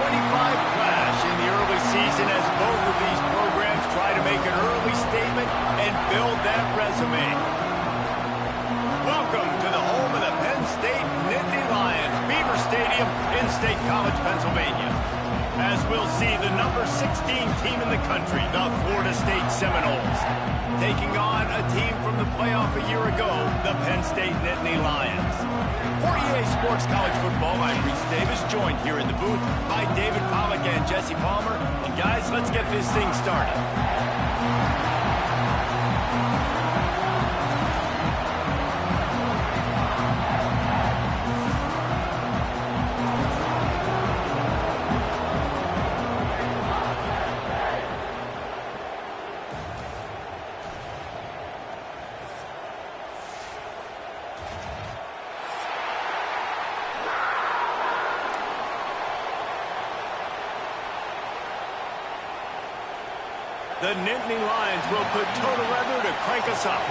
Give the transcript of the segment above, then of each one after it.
clash in the early season as both of these programs try to make an early statement and build that resume. Welcome to the home of the Penn State Nittany Lions, Beaver Stadium in State College, Pennsylvania. As we'll see the number 16 team in the country, the Florida State Seminoles, taking on a team from the playoff a year ago, the Penn State Nittany Lions. For EA Sports College Football, I'm Reese Davis, joined here in the booth by David Pollack and Jesse Palmer. And guys, let's get this thing started. The Nittany Lions will put total leather to crank us up.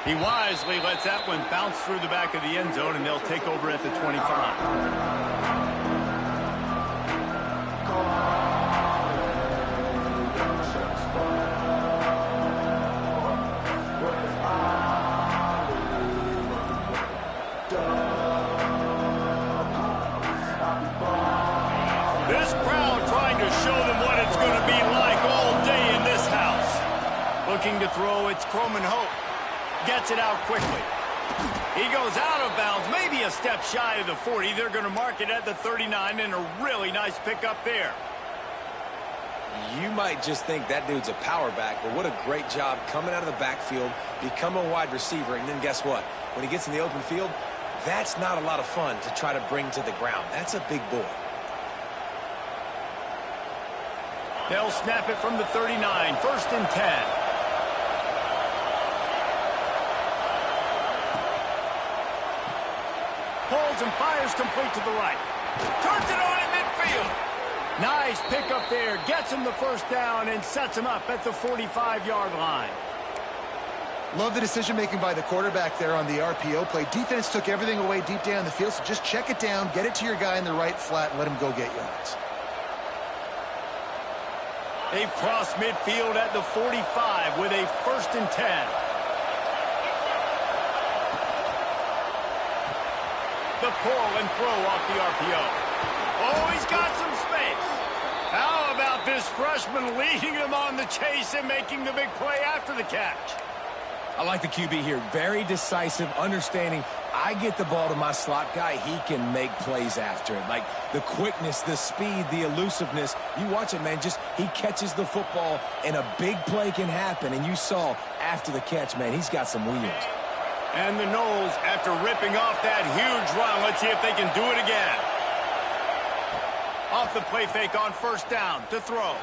He wisely lets that one bounce through the back of the end zone, and they'll take over at the 25. Looking to throw, it's Croman Hope. Gets it out quickly. He goes out of bounds, maybe a step shy of the 40. They're going to mark it at the 39, and a really nice pickup there. You might just think that dude's a power back, but what a great job coming out of the backfield, become a wide receiver, and then guess what? When he gets in the open field, that's not a lot of fun to try to bring to the ground. That's a big boy. They'll snap it from the 39, 1st and 10. Pulls and fires complete to the right. Turns it on at midfield. Nice pickup there. Gets him the first down and sets him up at the 45-yard line. Love the decision-making by the quarterback there on the RPO play. Defense took everything away deep down the field, so just check it down, get it to your guy in the right flat, and let him go get yards. They've crossed midfield at the 45 with a 1st and 10. The pull and throw off the RPO. Oh, he's got some space. How about this freshman leading him on the chase and making the big play after the catch? I like the QB here. Very decisive, understanding I get the ball to my slot guy, he can make plays after it. Like the quickness, the speed, the elusiveness. You watch it, man. Just he catches the football and a big play can happen. And you saw after the catch, man, he's got some wheels. And the Noles, after ripping off that huge run, let's see if they can do it again. Off the play fake on 1st down to throw.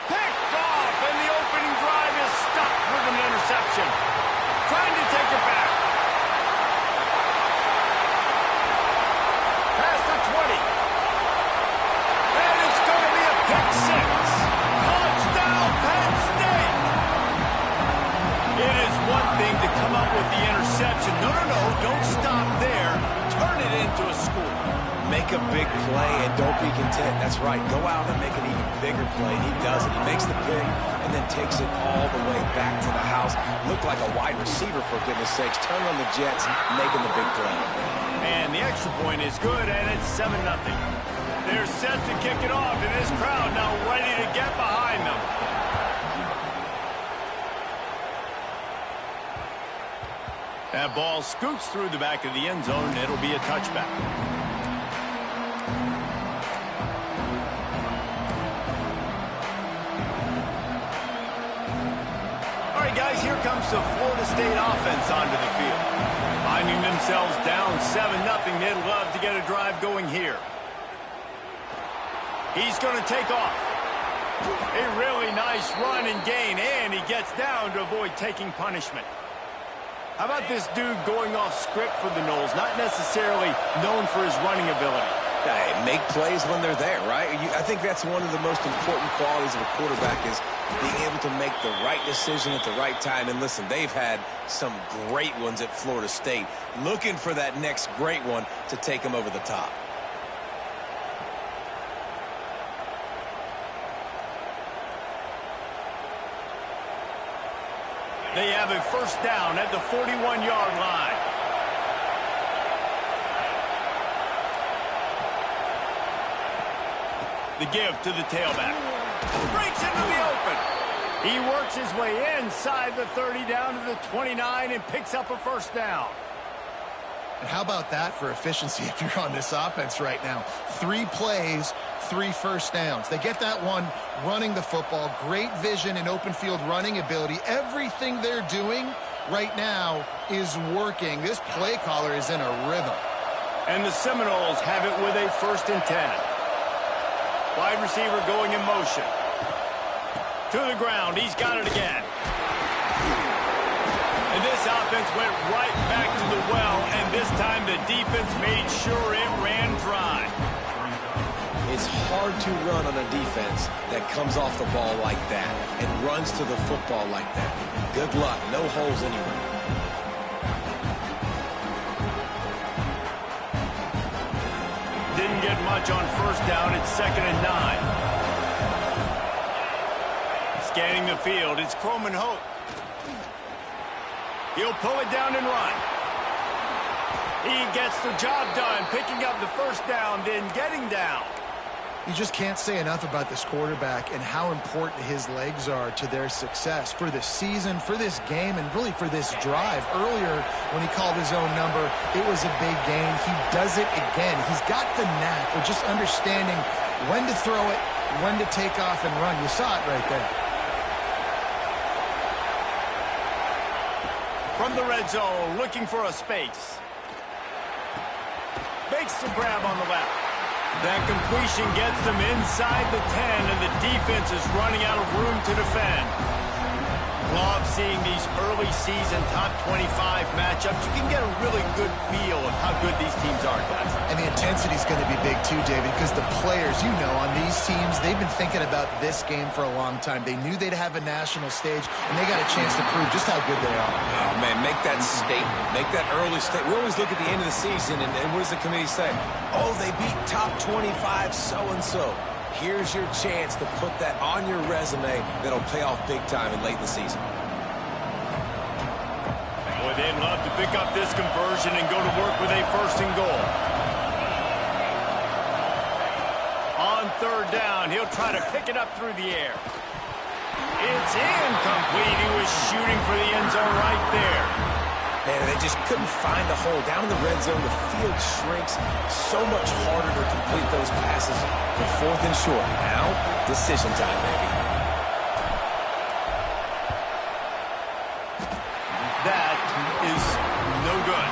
Picked off, and the opening drive is stopped with an interception. Trying to take it back. Past the 20. And it's going to be a pick 6. Touchdown, Penn State. It is one thing to come up with the interception. No, don't stop there. Turn it into a score. Make a big play and don't be content. That's right. Go out and make an even bigger play. He does it. He makes the pick and then takes it all the way back to the house. Looked like a wide receiver, for goodness sakes. Turn on the Jets, making the big play. And the extra point is good, and it's 7-0. They're set to kick it off, and this crowd now ready to get behind them. That ball scoots through the back of the end zone, and it'll be a touchback. All right, guys, here comes the Florida State offense onto the field. Finding themselves down 7-0, they'd love to get a drive going here. He's going to take off. A really nice run and gain, and he gets down to avoid taking punishment. How about this dude going off script for the Noles? Not necessarily known for his running ability. Hey, make plays when they're there, right? I think that's one of the most important qualities of a quarterback is being able to make the right decision at the right time. And listen, they've had some great ones at Florida State. Looking for that next great one to take them over the top. They have a first down at the 41-yard line. The give to the tailback. Breaks into the open. He works his way inside the 30 down to the 29 and picks up a first down. And how about that for efficiency if you're on this offense right now? 3 plays, 3 first downs. They get that one running the football. Great vision and open field running ability. Everything they're doing right now is working. This play caller is in a rhythm. And the Seminoles have it with a 1st and 10. Wide receiver going in motion. To the ground. He's got it again. And this offense went right back to the well, and this time the defense made sure it ran dry. It's hard to run on a defense that comes off the ball like that and runs to the football like that. Good luck. No holes anywhere. Didn't get much on first down. It's 2nd and 9. Scanning the field, it's Croman Hope. He'll pull it down and run. He gets the job done, picking up the first down, then getting down. You just can't say enough about this quarterback and how important his legs are to their success for this season, for this game, and really for this drive. Earlier, when he called his own number, it was a big gain. He does it again. He's got the knack of just understanding when to throw it, when to take off and run. You saw it right there. From the red zone, looking for a space. Makes the grab on the left. That completion gets them inside the 10, and the defense is running out of room to defend. Love seeing these early season top 25 matchups. You can get a really good feel of how good these teams are, guys. And the intensity is going to be big too, David, because the players, you know, on these teams, they've been thinking about this game for a long time. They knew they'd have a national stage, and they got a chance to prove just how good they are. Oh, man, make that statement. Make that early statement. We always look at the end of the season, and what does the committee say? Oh, they beat top 25 so-and-so. Here's your chance to put that on your resume that'll pay off big time and late in the season. Boy, they'd love to pick up this conversion and go to work with a 1st and goal. On 3rd down, he'll try to pick it up through the air. It's incomplete. He was shooting for the end zone right there. Man, they just couldn't find the hole. Down in the red zone, the field shrinks. So much harder to complete those passes for 4th and short. Now, decision time, baby. That is no good.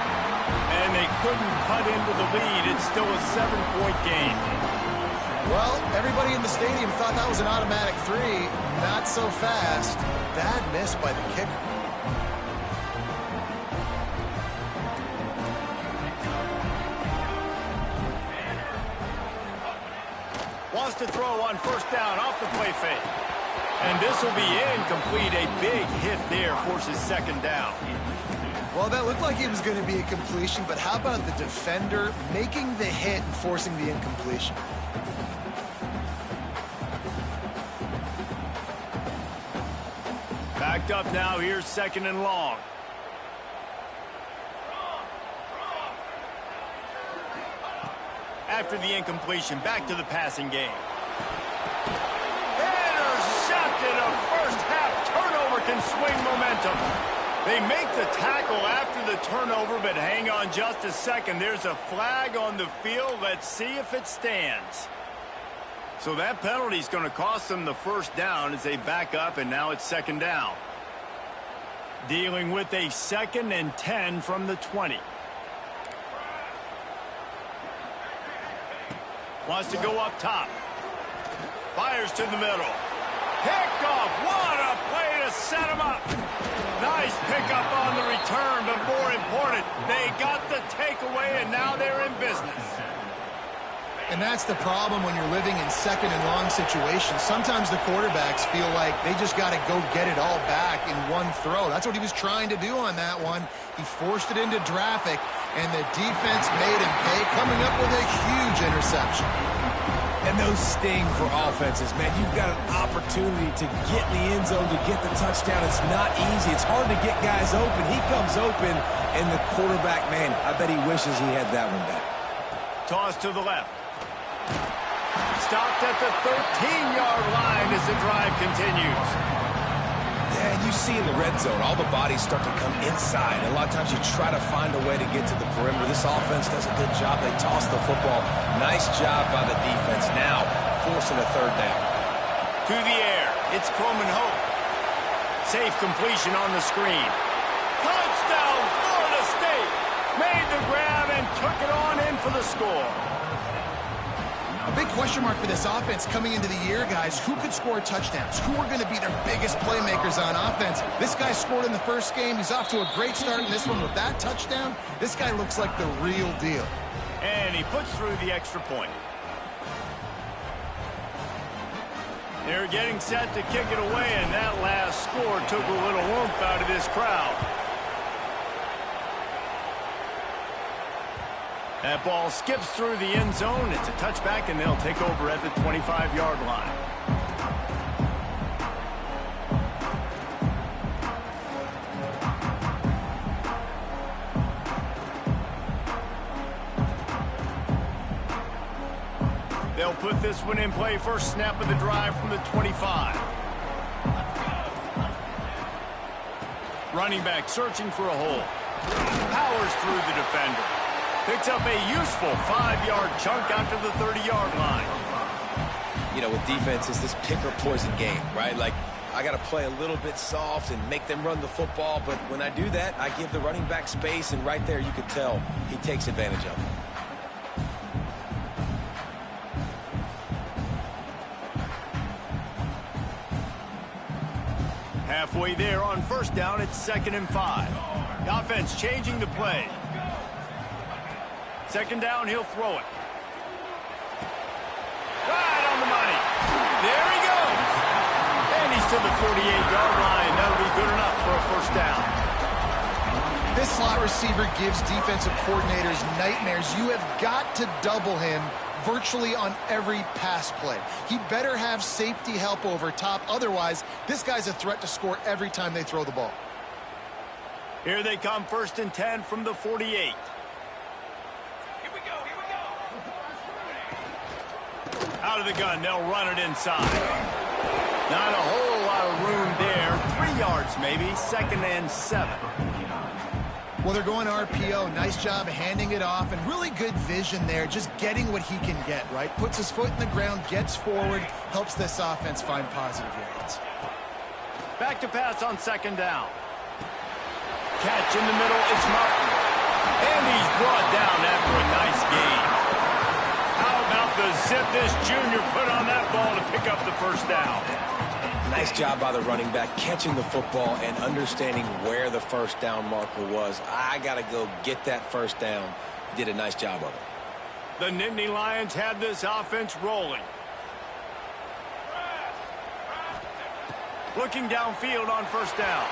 And they couldn't cut into the lead. It's still a 7-point game. Well, everybody in the stadium thought that was an automatic 3. Not so fast. Bad miss by the kicker. Wants to throw on 1st down off the play fake. And this will be incomplete. A big hit there forces 2nd down. Well, that looked like it was going to be a completion, but how about the defender making the hit and forcing the incompletion? Backed up now. Here's 2nd and long. After the incompletion, back to the passing game. Intercepted. A first-half turnover can swing momentum. They make the tackle after the turnover, but hang on just a second. There's a flag on the field. Let's see if it stands. So that penalty is going to cost them the 1st down as they back up, and now it's 2nd down. Dealing with a 2nd and 10 from the 20. Wants to go up top. Fires to the middle. Pickoff. What a play to set him up. Nice pickup on the return, but more important, they got the takeaway, and now they're in business. And that's the problem when you're living in second and long situations. Sometimes the quarterbacks feel like they just got to go get it all back in one throw. That's what he was trying to do on that one. He forced it into traffic, and the defense made him pay, coming up with a huge interception. And those sting for offenses, man. You've got an opportunity to get in the end zone, to get the touchdown. It's not easy. It's hard to get guys open. He comes open, and the quarterback, man, I bet he wishes he had that one back. Toss to the left. Stopped at the 13-yard line as the drive continues. Yeah, and you see in the red zone, all the bodies start to come inside. A lot of times you try to find a way to get to the perimeter. This offense does a good job. They toss the football. Nice job by the defense. Now forcing a third down. To the air. It's Coleman Hope. Safe completion on the screen. Touchdown, Florida State. Made the grab and took it on in for the score. A big question mark for this offense coming into the year, guys. Who could score touchdowns? Who are going to be their biggest playmakers on offense? This guy scored in the first game. He's off to a great start in this one with that touchdown. This guy looks like the real deal. And he puts through the extra point. They're getting set to kick it away, and that last score took a little oomph out of this crowd. That ball skips through the end zone. It's a touchback, and they'll take over at the 25-yard line. They'll put this one in play. First snap of the drive from the 25. Running back searching for a hole. Powers through the defender. Picks up a useful 5-yard chunk out to the 30-yard line. You know, with defense, it's this pick or poison game, right? Like, I got to play a little bit soft and make them run the football, but when I do that, I give the running back space, and right there you can tell he takes advantage of it. Halfway there on first down, it's 2nd and 5. The offense changing the play. 2nd down, he'll throw it. Right on the money. There he goes. And he's to the 48-yard line. That'll be good enough for a first down. This slot receiver gives defensive coordinators nightmares. You have got to double him virtually on every pass play. He better have safety help over top. Otherwise, this guy's a threat to score every time they throw the ball. Here they come, 1st and 10 from the 48. Out of the gun, they'll run it inside. Not a whole lot of room there. 3 yards maybe, 2nd and 7. Well, they're going RPO. Nice job handing it off, and really good vision there, just getting what he can get, right? Puts his foot in the ground, gets forward, helps this offense find positive yards. Back to pass on 2nd down. Catch in the middle, it's Martin. And he's brought down after a nice gain. How about the zip this junior put on that ball to pick up the first down? Nice job by the running back, catching the football and understanding where the first down marker was. I got to go get that first down. He did a nice job of it. The Nittany Lions have this offense rolling. Looking downfield on first down.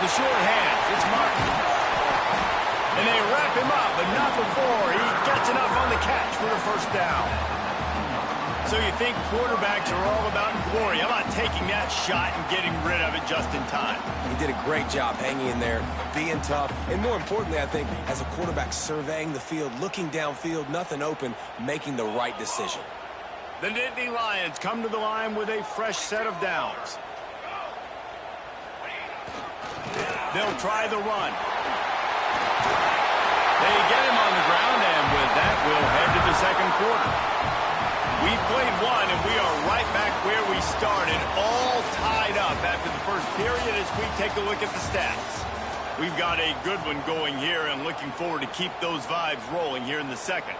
The short hands, it's Martin. And they wrap him up, but not before he gets enough on the catch for the first down. So you think quarterbacks are all about glory. How about taking that shot and getting rid of it just in time? He did a great job hanging in there, being tough, and more importantly, I think, as a quarterback surveying the field, looking downfield, nothing open, making the right decision. The Nittany Lions come to the line with a fresh set of downs. They'll try the run. They get him on the ground, and with that, we'll head to the second quarter. We've played one, and we are right back where we started, all tied up after the first period as we take a look at the stats. We've got a good one going here, and looking forward to keep those vibes rolling here in the second.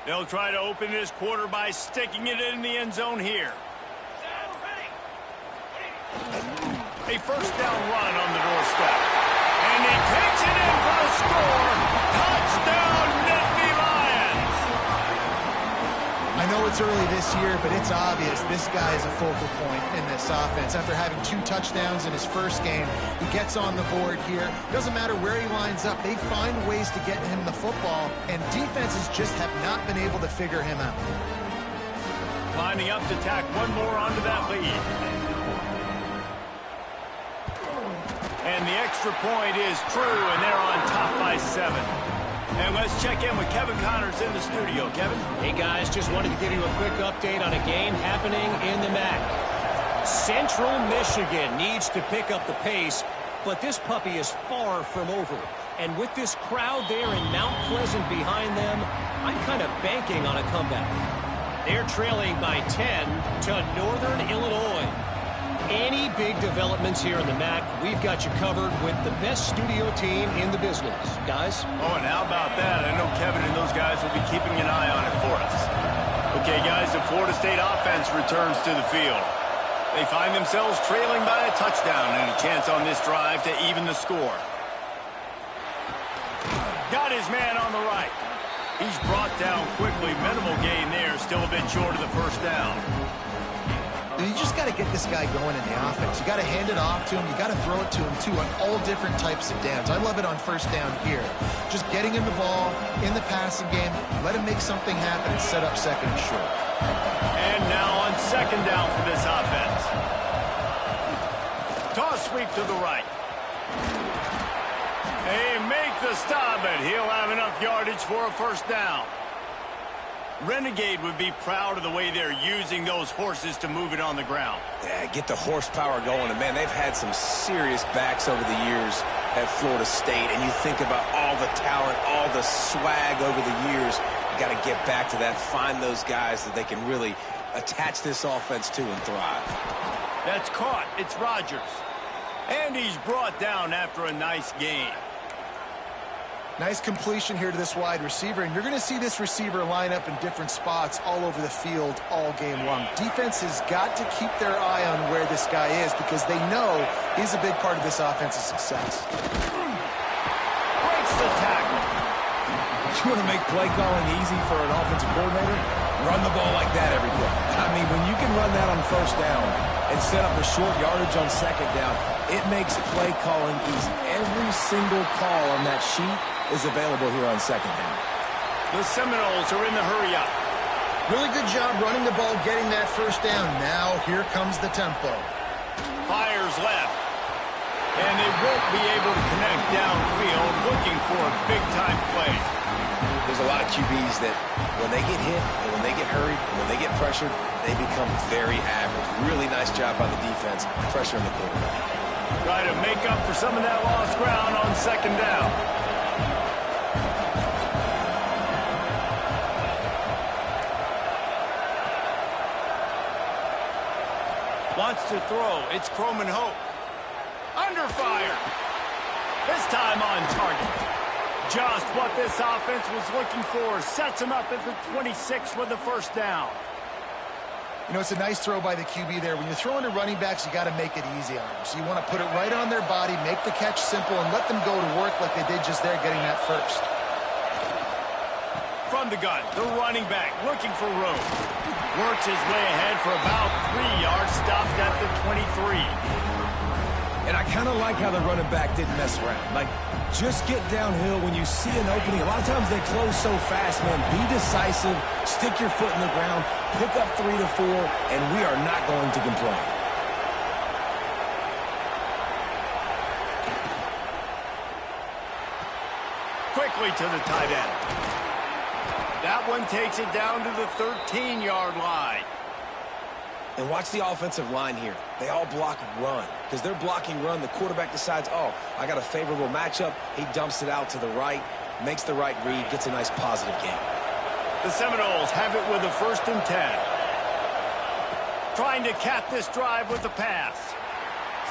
They'll try to open this quarter by sticking it in the end zone here. A first down run on the doorstep. And he takes it in for the score. Touchdown, Nittany Lions! I know it's early this year, but it's obvious this guy is a focal point in this offense. After having 2 touchdowns in his first game, he gets on the board here. Doesn't matter where he lines up, they find ways to get him the football, and defenses just have not been able to figure him out. Lining up to tack one more onto that lead. And the extra point is true, and they're on top by 7. And let's check in with Kevin Connors in the studio. Kevin? Hey, guys, just wanted to give you a quick update on a game happening in the MAC. Central Michigan needs to pick up the pace, but this puppy is far from over. And with this crowd there in Mount Pleasant behind them, I'm kind of banking on a comeback. They're trailing by 10 to Northern Illinois. Any big developments here in the MAC, we've got you covered with the best studio team in the business. Guys? Oh, and how about that? I know Kevin and those guys will be keeping an eye on it for us. Okay, guys, the Florida State offense returns to the field. They find themselves trailing by a touchdown and a chance on this drive to even the score. Got his man on the right. He's brought down quickly. Minimal gain there, still a bit short of the first down. You just got to get this guy going in the offense. You got to hand it off to him. You got to throw it to him, too, on all different types of downs. I love it on first down here. Just getting him the ball in the passing game, let him make something happen and set up second and short. And now on second down for this offense. Toss sweep to the right. They make the stop, and he'll have enough yardage for a first down. Renegade would be proud of the way they're using those horses to move it on the ground. Yeah, get the horsepower going. And, man, they've had some serious backs over the years at Florida State. And you think about all the talent, all the swag over the years. You got to get back to that, find those guys that they can really attach this offense to and thrive. That's caught. It's Rodgers. And he's brought down after a nice gain. Nice completion here to this wide receiver, and you're going to see this receiver line up in different spots all over the field all game long. Defense has got to keep their eye on where this guy is because they know he's a big part of this offense's success. Breaks the tackle. You want to make play calling easy for an offensive coordinator? Run the ball like that every play. I mean, when you can run that on first down and set up a short yardage on second down, it makes play calling easy. Every single call on that sheet is available here on second down. The Seminoles are in the hurry-up. Really good job running the ball, getting that first down. Now here comes the tempo. Fires left. And they won't be able to connect downfield, looking for a big-time play. There's a lot of QBs that when they get hit and when they get hurried and when they get pressured, they become very average. Really nice job by the defense, pressuring the quarterback. Try to make up for some of that lost ground on second down. Wants to throw. It's Croman Hope. Under fire. This time on target. Just what this offense was looking for. Sets him up at the 26 with the first down. You know, it's a nice throw by the QB there. When you're throwing to running backs, you got to make it easy on them. So you want to put it right on their body, make the catch simple, and let them go to work like they did just there getting that first. From the gun, the running back looking for room. Works his way ahead for about 3 yards, stopped at the 23. And I kind of like how the running back didn't mess around. Like, just get downhill when you see an opening. A lot of times they close so fast, man. Be decisive, stick your foot in the ground, pick up 3 to 4, and we are not going to complain. Quickly to the tight end. That one takes it down to the 13-yard line. And watch the offensive line here. They all block run. Because they're blocking run, the quarterback decides, oh, I got a favorable matchup. He dumps it out to the right, makes the right read, gets a nice positive gain. The Seminoles have it with a 1st and 10. Trying to cap this drive with the pass.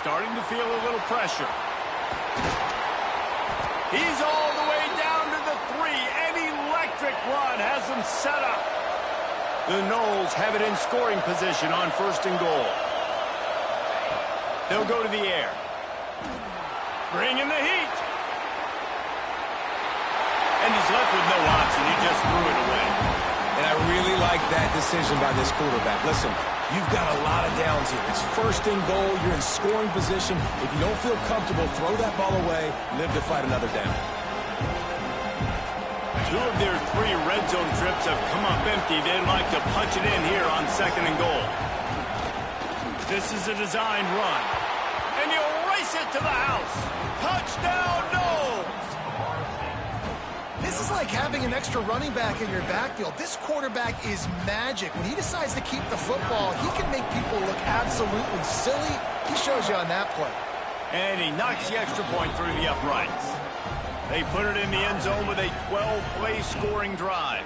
Starting to feel a little pressure. He's all the way down to the 3, and electric run has them set up. The Noles have it in scoring position on 1st and goal. They'll go to the air. Bring in the heat. And he's left with no option. He just threw it away. And I really like that decision by this quarterback. Listen, you've got a lot of downs here. It's 1st and goal. You're in scoring position. If you don't feel comfortable, throw that ball away. Live to fight another down. 2 of their 3 red zone trips have come up empty. They'd like to punch it in here on 2nd and goal. This is a designed run. And he'll race it to the house. Touchdown, Noles! This is like having an extra running back in your backfield. This quarterback is magic. When he decides to keep the football, he can make people look absolutely silly. He shows you on that play. And he knocks the extra point through the uprights. They put it in the end zone with a 12-play scoring drive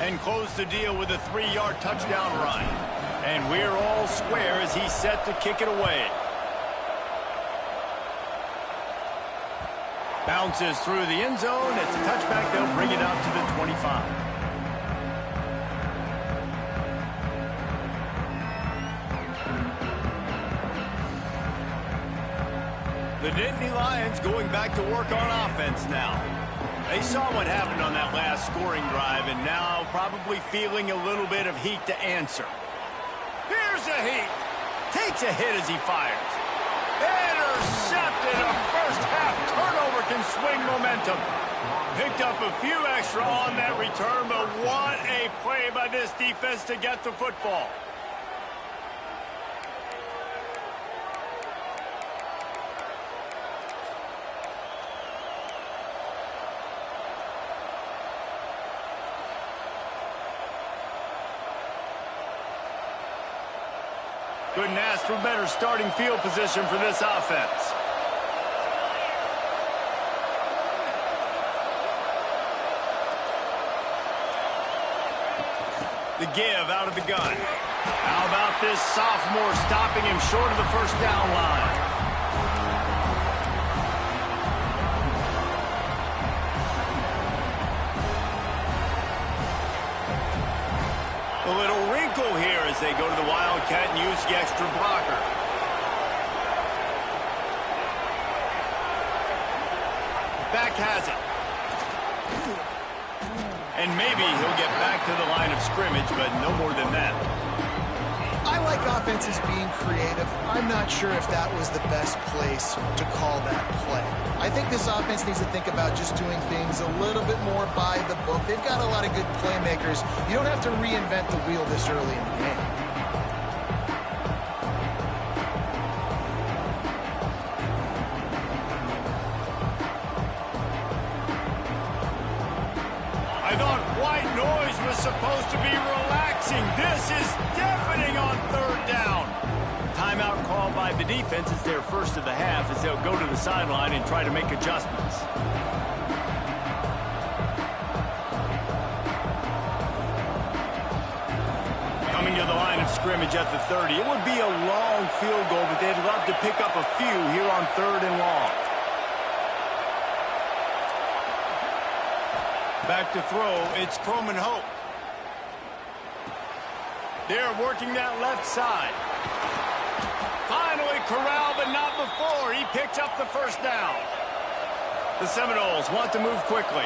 and close the deal with a 3-yard touchdown run. And we're all square as he's set to kick it away. Bounces through the end zone. It's a touchback. They'll bring it out to the 25. The Nittany Lions going back to work on offense now. They saw what happened on that last scoring drive and now probably feeling a little bit of heat to answer. Here's a heat. Takes a hit as he fires. Intercepted. A first-half turnover can swing momentum. Picked up a few extra on that return, but what a play by this defense to get the football. Couldn't ask for better starting field position for this offense. The give out of the gun. How about this sophomore stopping him short of the first down line? A little wrinkle here as they go to the Wildcat and use the extra blocker. Back has it. And maybe he'll get back to the line of scrimmage, but no more than that. I like offenses being creative. I'm not sure if that was the best place to call that play. I think this offense needs to think about just doing things a little bit more by the book. They've got a lot of good playmakers. You don't have to reinvent the wheel this early in the game. I thought white noise was supposed to be relaxing. This is deafening on 3rd down. Timeout called by the defense. It's their first of the half as they'll go to the sideline and try to make adjustments. Coming to the line of scrimmage at the 30. It would be a long field goal, but they'd love to pick up a few here on 3rd and long. Back to throw, it's Croman Hope. They're working that left side. Finally corralled, but not before. He picked up the first down. The Seminoles want to move quickly.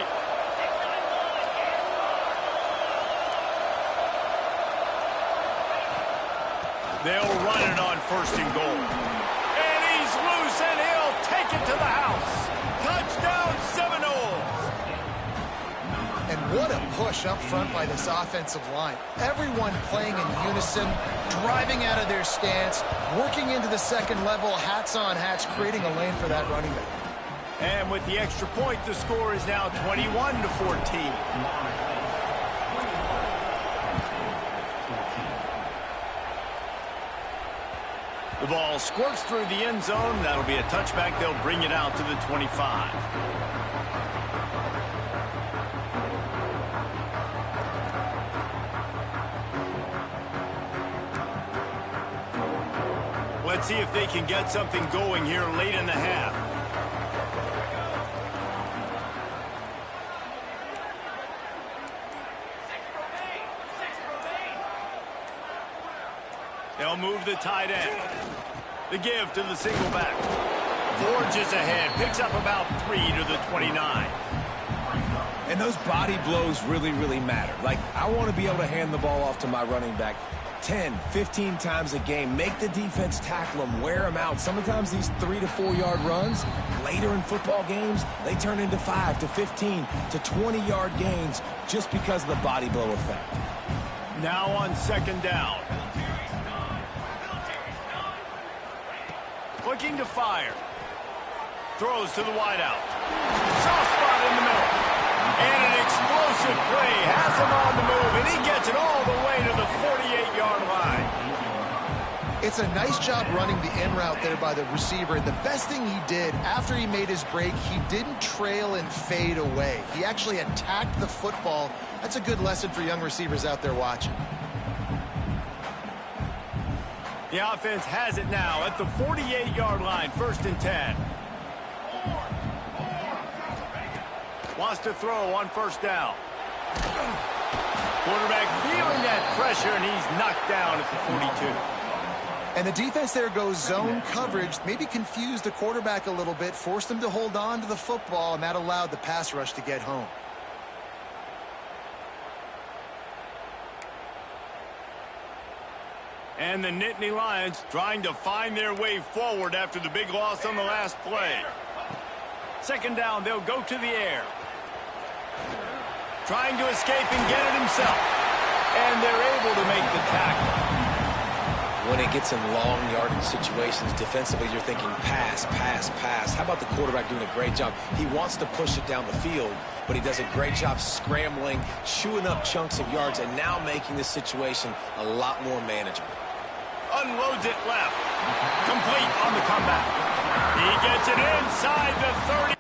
They'll run it on 1st and goal. And he's loose, and he'll take it to the house. Touchdown, Seminoles. And what a push up front by this offensive line. Everyone playing in unison, driving out of their stance, working into the second level, hats on hats, creating a lane for that running back. And with the extra point, the score is now 21-14. The ball squirts through the end zone. That'll be a touchback. They'll bring it out to the 25. Let's see if they can get something going here late in the half. move the tight end. The give to the single back. Forges ahead, picks up about 3 to the 29. And those body blows really, really matter. Like, I want to be able to hand the ball off to my running back 10, 15 times a game. Make the defense tackle them, wear them out. Sometimes these 3 to 4 yard runs, later in football games, they turn into 5 to 15 to 20 yard gains just because of the body blow effect. Now on second down. Looking to fire. Throws to the wideout. Soft spot in the middle. And an explosive play has him on the move, and he gets it all the way to the 48-yard line. It's a nice job running the in route there by the receiver. And the best thing he did after he made his break, he didn't trail and fade away. He actually attacked the football. That's a good lesson for young receivers out there watching. The offense has it now at the 48-yard line, 1st and 10. Wants to throw on 1st down. Quarterback feeling that pressure, and he's knocked down at the 42. And the defense there goes zone coverage, maybe confused the quarterback a little bit, forced him to hold on to the football, and that allowed the pass rush to get home. And the Nittany Lions trying to find their way forward after the big loss on the last play. 2nd down, they'll go to the air. Trying to escape and get it himself. And they're able to make the tackle. When it gets in long yardage situations, defensively, you're thinking pass, pass, pass. How about the quarterback doing a great job? He wants to push it down the field, but he does a great job scrambling, chewing up chunks of yards, and now making this situation a lot more manageable. Unloads it left. Complete on the comeback. He gets it inside the 30.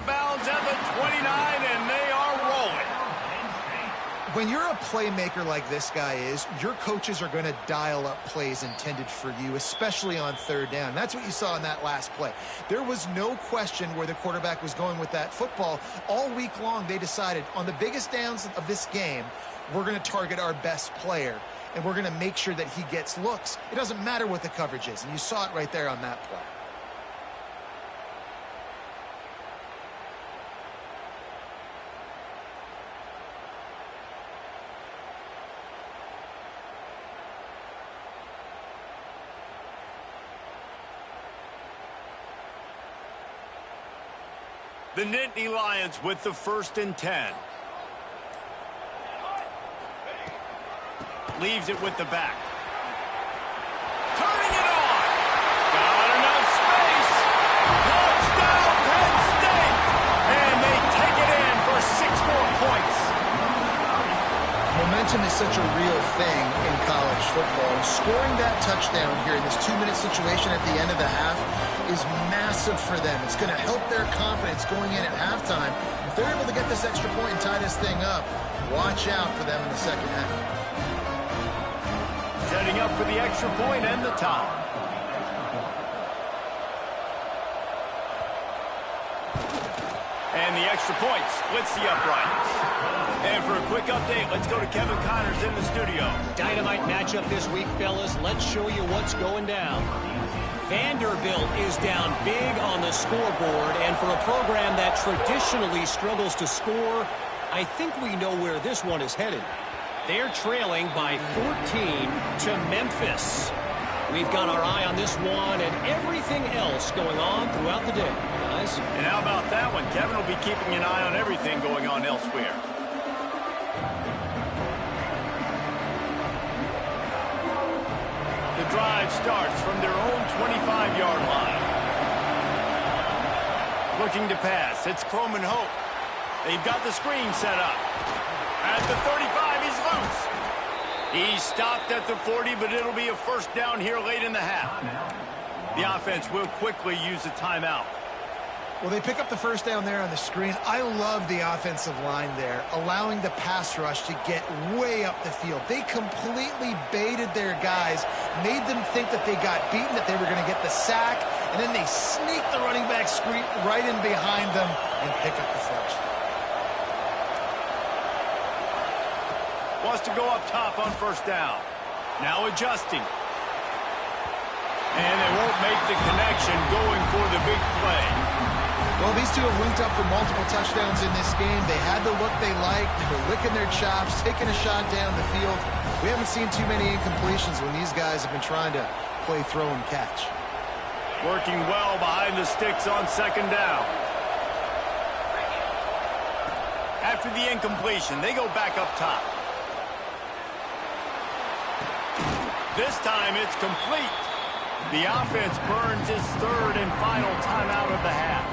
Bounds at the 29, and they are rolling. When you're a playmaker like this guy is, your coaches are going to dial up plays intended for you, especially on 3rd down. That's what you saw in that last play. There was no question where the quarterback was going with that football. All week long, they decided on the biggest downs of this game, we're going to target our best player, and we're going to make sure that he gets looks. It doesn't matter what the coverage is, and you saw it right there on that play. The Nittany Lions with the 1st and 10. Leaves it with the back. Turning it on. Got enough space. Touchdown, Penn State. And they take it in for 6 more points. Momentum is such a real thing in college football. Scoring that touchdown here in this 2-minute situation at the end of the half is massive for them. It's going to help their confidence going in at halftime. If they're able to get this extra point and tie this thing up, watch out for them in the 2nd half. Setting up for the extra point and the tie. And the extra point splits the uprights. And for a quick update, let's go to Kevin Connors in the studio. Dynamite matchup this week, fellas. Let's show you what's going down. Vanderbilt is down big on the scoreboard, and for a program that traditionally struggles to score, I think we know where this one is headed. They're trailing by 14 to Memphis. We've got our eye on this one and everything else going on throughout the day, guys. And how about that one? Kevin will be keeping an eye on everything going on elsewhere. The drive starts from their own 25-yard line. Looking to pass. It's Croman Hope. They've got the screen set up. At the 35, he's loose. He's stopped at the 40, but it'll be a 1st down here late in the half. The offense will quickly use a timeout. Well, they pick up the 1st down there on the screen. I love the offensive line there, allowing the pass rush to get way up the field. They completely baited their guys, made them think that they got beaten, that they were going to get the sack, and then they sneak the running back screen right in behind them and pick up the 1st. to go up top on first down. Now adjusting. And they won't make the connection going for the big play. Well, these two have linked up for multiple touchdowns in this game. They had the look they liked. They were licking their chops, taking a shot down the field. We haven't seen too many incompletions when these guys have been trying to play throw and catch. Working well behind the sticks on second down. After the incompletion, they go back up top. This time it's complete. The offense burns its third and final timeout of the half.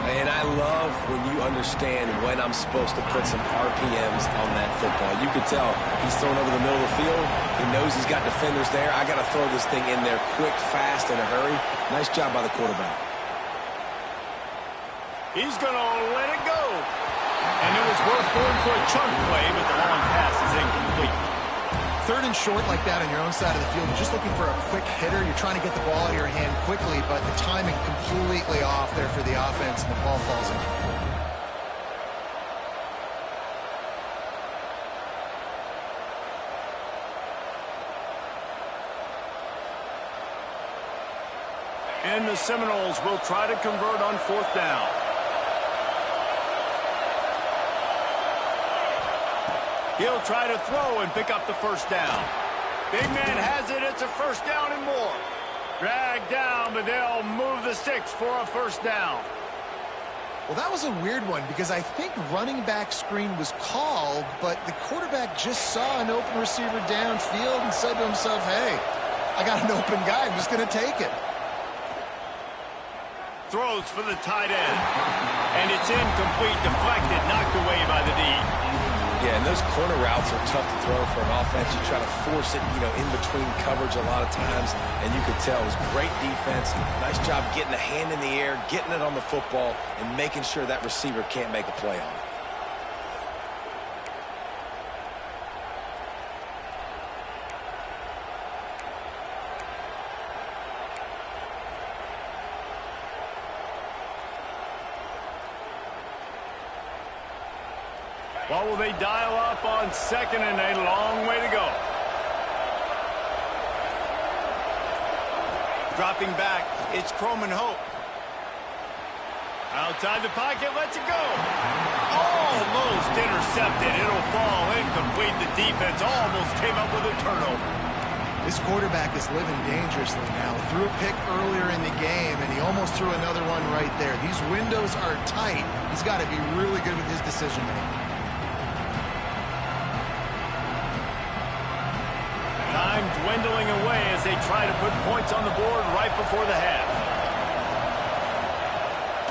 And I love when you understand when I'm supposed to put some RPMs on that football. You could tell he's throwing over the middle of the field. He knows he's got defenders there. I got to throw this thing in there quick, fast, in a hurry. Nice job by the quarterback. He's going to let it go. And it was worth going for a chunk play, but the long pass is incomplete. Third and short like that on your own side of the field, you're just looking for a quick hitter. You're trying to get the ball out of your hand quickly, but the timing completely off there for the offense, and the ball falls in. And the Seminoles will try to convert on fourth down. He'll try to throw and pick up the first down. Big man has it. It's a first down and more. Dragged down, but they'll move the sticks for a first down. Well, that was a weird one because I think running back screen was called, but the quarterback just saw an open receiver downfield and said to himself, hey, I got an open guy. I'm just going to take it. Throws for the tight end. And it's incomplete, deflected, knocked away by the D. Yeah, and those corner routes are tough to throw for an offense. You try to force it, in between coverage a lot of times, and you could tell it was great defense. Nice job getting a hand in the air, getting it on the football, and making sure that receiver can't make a play on it. What will they dial up on second and a long way to go? Dropping back, it's Croman Hope. Outside the pocket, lets it go. Almost intercepted. It'll fall incomplete. The defense almost came up with a turnover. This quarterback is living dangerously now. Threw a pick earlier in the game, and he almost threw another one right there. These windows are tight. He's got to be really good with his decision-making. Time dwindling away as they try to put points on the board right before the half.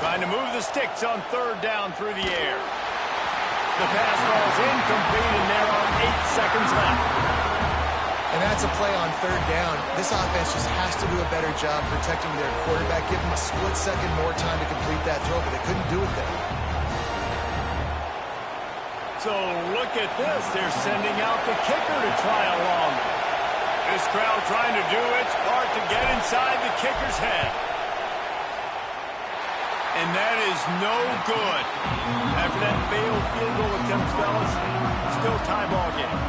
Trying to move the sticks on third down through the air. The pass ball's incomplete, and there are 8 seconds left. And that's a play on third down. This offense just has to do a better job protecting their quarterback. Give him a split second more time to complete that throw, but they couldn't do it there. So look at this. They're sending out the kicker to try along. This crowd trying to do its part to get inside the kicker's head. And that is no good. After that failed field goal attempt, fellas, still tie ball game.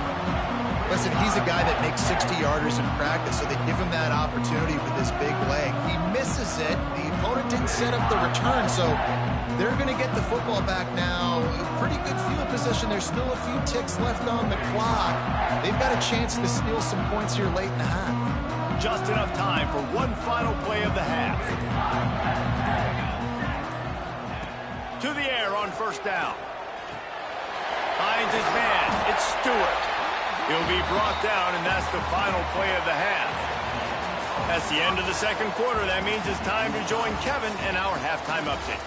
Listen, he's a guy that makes 60-yarders in practice, so they give him that opportunity with his big leg. He misses it. The opponent didn't set up the return, so they're going to get the football back now. Pretty good field position. There's still a few ticks left on the clock. They've got a chance to steal some points here late in the half. Just enough time for one final play of the half. To the air on first down. Finds his man. It's Stewart. He'll be brought down, and that's the final play of the half. That's the end of the second quarter. That means it's time to join Kevin in our halftime update.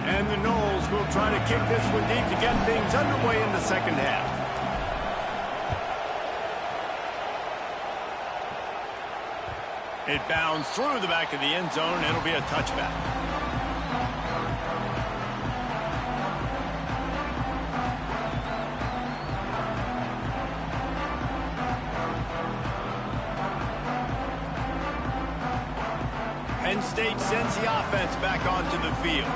And the Noles will try to kick this one deep to get things underway in the second half. It bounds through the back of the end zone, and it'll be a touchback. Penn State sends the offense back onto the field.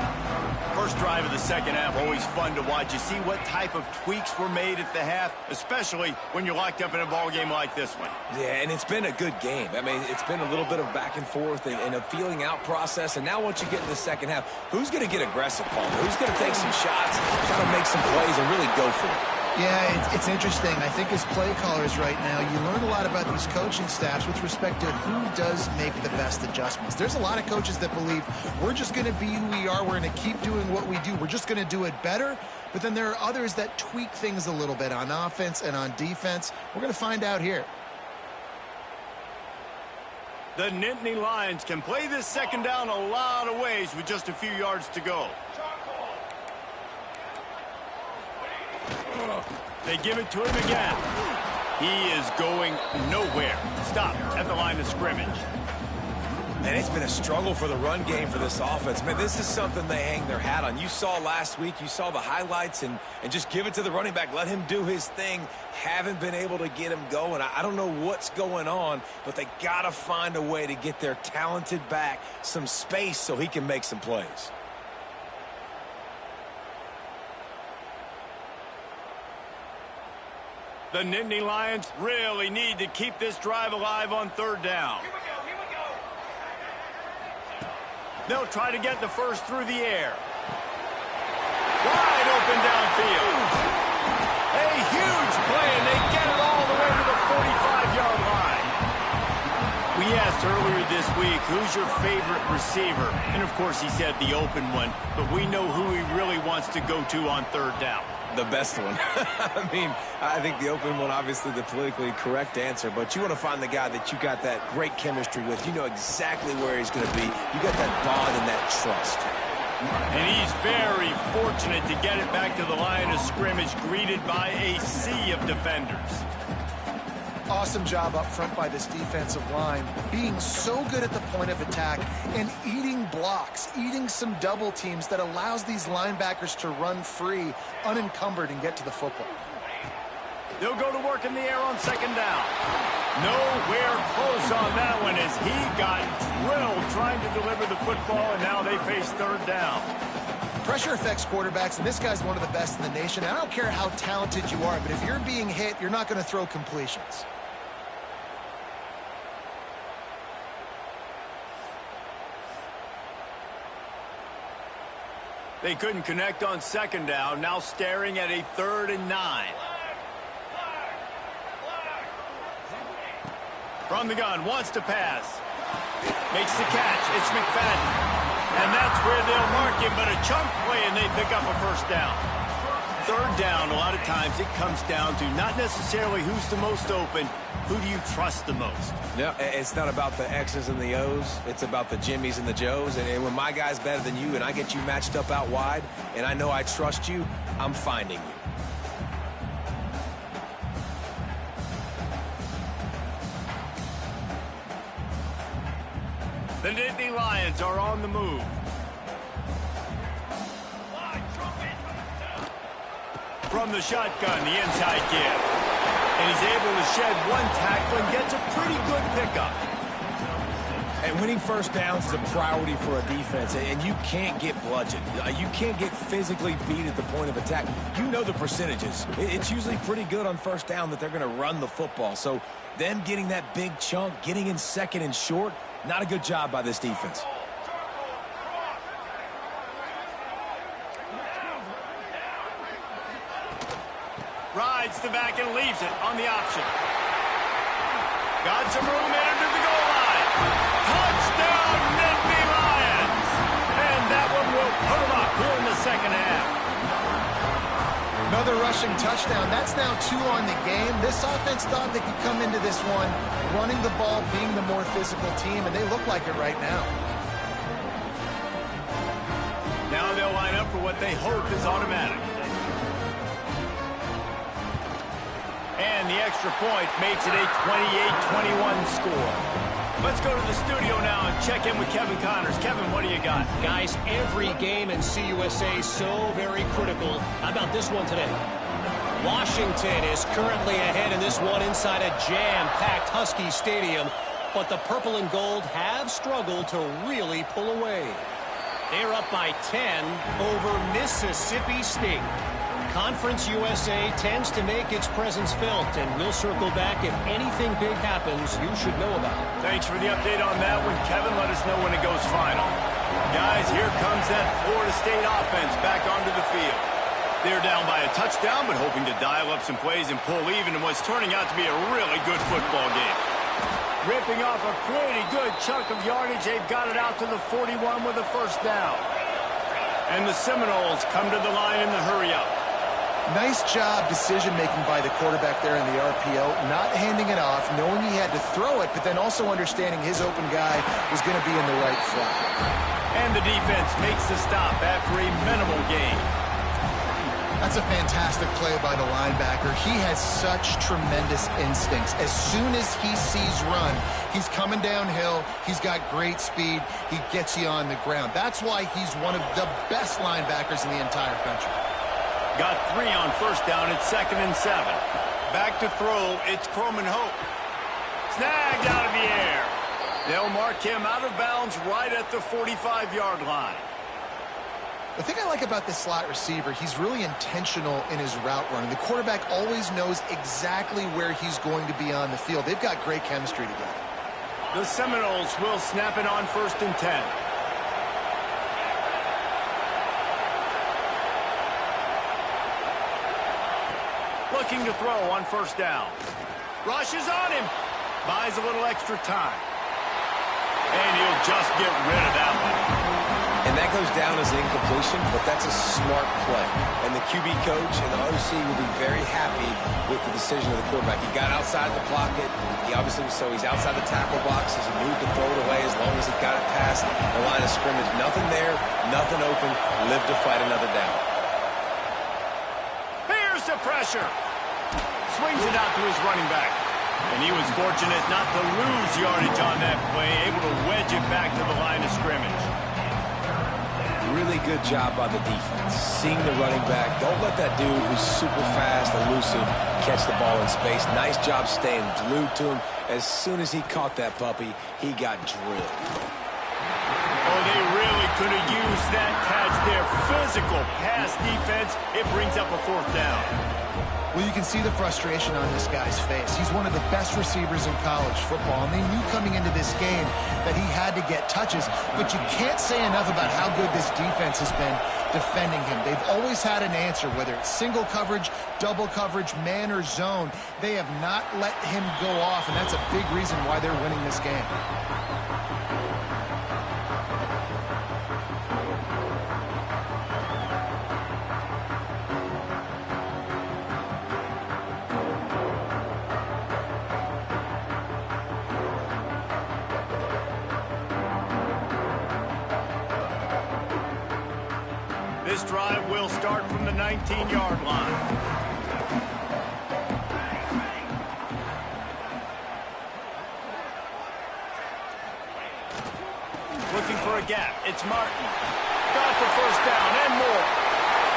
First drive of the second half, always fun to watch. You see what type of tweaks were made at the half, especially when you're locked up in a ball game like this one. Yeah, and it's been a good game. I mean, it's been a little bit of back and forth and a feeling out process. And now once you get in the second half, who's going to get aggressive, Paul? Who's going to take some shots, try to make some plays, and really go for it? Yeah, it's interesting. I think as play callers right now, you learn a lot about these coaching staffs with respect to who does make the best adjustments. There's a lot of coaches that believe we're just going to be who we are. We're going to keep doing what we do. We're just going to do it better. But then there are others that tweak things a little bit on offense and on defense. We're going to find out here. The Nittany Lions can play this second down a lot of ways with just a few yards to go. They give it to him again. He is going nowhere. Stop at the line of scrimmage. And it's been a struggle for the run game for this offense. Man, this is something they hang their hat on. You saw last week, you saw the highlights, and just give it to the running back. Let him do his thing. Haven't been able to get him going. I don't know what's going on, but they got to find a way to get their talented back some space so he can make some plays. The Nittany Lions really need to keep this drive alive on third down. They'll try to get the first through the air. Wide open downfield. A huge play, and they get it all the way to the 45-yard line. We asked earlier this week, who's your favorite receiver? And, of course, he said the open one, but we know who he really wants to go to on third down. The best one. I mean, I think the open one, obviously the politically correct answer, but you want to find the guy that you got that great chemistry with. You know exactly where he's going to be. You got that bond and that trust. And he's very fortunate to get it back to the line of scrimmage, greeted by a sea of defenders. Awesome job up front by this defensive line, being so good at the point of attack and eating blocks, eating some double teams that allows these linebackers to run free, unencumbered, and get to the football. They'll go to work in the air on second down. Nowhere close on that one as he got drilled trying to deliver the football, and now they face third down. Pressure affects quarterbacks, and this guy's one of the best in the nation. I don't care how talented you are, but if you're being hit, you're not going to throw completions. They couldn't connect on second down, now staring at a 3rd and 9. From the gun, wants to pass. Makes the catch, it's McFadden. And that's where they'll mark him, but a chunk play and they pick up a first down. Third down, a lot of times it comes down to not necessarily who's the most open, who do you trust the most? No, it's not about the X's and the O's. It's about the Jimmies and the Joes. And when my guy's better than you and I get you matched up out wide and I know I trust you, I'm finding you. The Nittany Lions are on the move. From the shotgun, the inside give. And he's able to shed one tackle and gets a pretty good pickup. And winning first downs is a priority for a defense, and you can't get bludgeoned. You can't get physically beat at the point of attack. You know the percentages. It's usually pretty good on first down that they're going to run the football. So them getting that big chunk, getting in second and short, not a good job by this defense. Rides the back and leaves it on the option. Got some room in under the goal line. Touchdown, Nittany Lions! And that one will put them up here in the second half. Another rushing touchdown. That's now 2 on the game. This offense thought they could come into this one running the ball, being the more physical team, and they look like it right now. Now they'll line up for what they hope is automatic. And the extra point makes it a 28-21 score. Let's go to the studio now and check in with Kevin Connors. Kevin, what do you got? Guys, every game in CUSA is so very critical. How about this one today? Washington is currently ahead in this one inside a jam-packed Husky Stadium. but the purple and gold have struggled to really pull away. They're up by 10 over Mississippi State. Conference USA tends to make its presence felt, and we'll circle back if anything big happens you should know about. Thanks for the update on that one, Kevin. Let us know when it goes final. Guys, here comes that Florida State offense back onto the field. They're down by a touchdown, but hoping to dial up some plays and pull even in what's turning out to be a really good football game. Ripping off a pretty good chunk of yardage. They've got it out to the 41 with a first down. And the Seminoles come to the line in the hurry-up. Nice job decision-making by the quarterback there in the RPO, not handing it off, knowing he had to throw it, but then also understanding his open guy was going to be in the right slot. And the defense makes the stop after a minimal gain. That's a fantastic play by the linebacker. He has such tremendous instincts. As soon as he sees run, he's coming downhill. He's got great speed. He gets you on the ground. That's why he's one of the best linebackers in the entire country. Got 3 on first down. It's 2nd and 7. Back to throw. It's Croman Hope. Snagged out of the air. They'll mark him out of bounds right at the 45-yard line. The thing I like about this slot receiver, he's really intentional in his route running. The quarterback always knows exactly where he's going to be on the field. They've got great chemistry together. The Seminoles will snap it on 1st and 10. Looking to throw on first down. Rush is on him. Buys a little extra time. And he'll just get rid of that one. And that goes down as an incompletion, but that's a smart play. And the QB coach and the OC will be very happy with the decision of the quarterback. He got outside the pocket. He obviously, so he's outside the tackle box. He knew he could throw it away as long as he got it past the line of scrimmage. Nothing there, nothing open. Live to fight another down. Here's the pressure. Swings it out to his running back. And he was fortunate not to lose yardage on that play, able to wedge it back to the line of scrimmage. Really good job by the defense. Seeing the running back. Don't let that dude who's super fast, elusive, catch the ball in space. Nice job staying glued to him. As soon as he caught that puppy, he got drilled. Oh, they really could have used that catch there. Physical pass defense. It brings up a 4th down. Well, you can see the frustration on this guy's face. He's one of the best receivers in college football, and they knew coming into this game that he had to get touches, but you can't say enough about how good this defense has been defending him. They've always had an answer, whether it's single coverage, double coverage, man or zone. They have not let him go off, and that's a big reason why they're winning this game. This drive will start from the 19-yard line. Looking for a gap. It's Martin. Got the first down and more.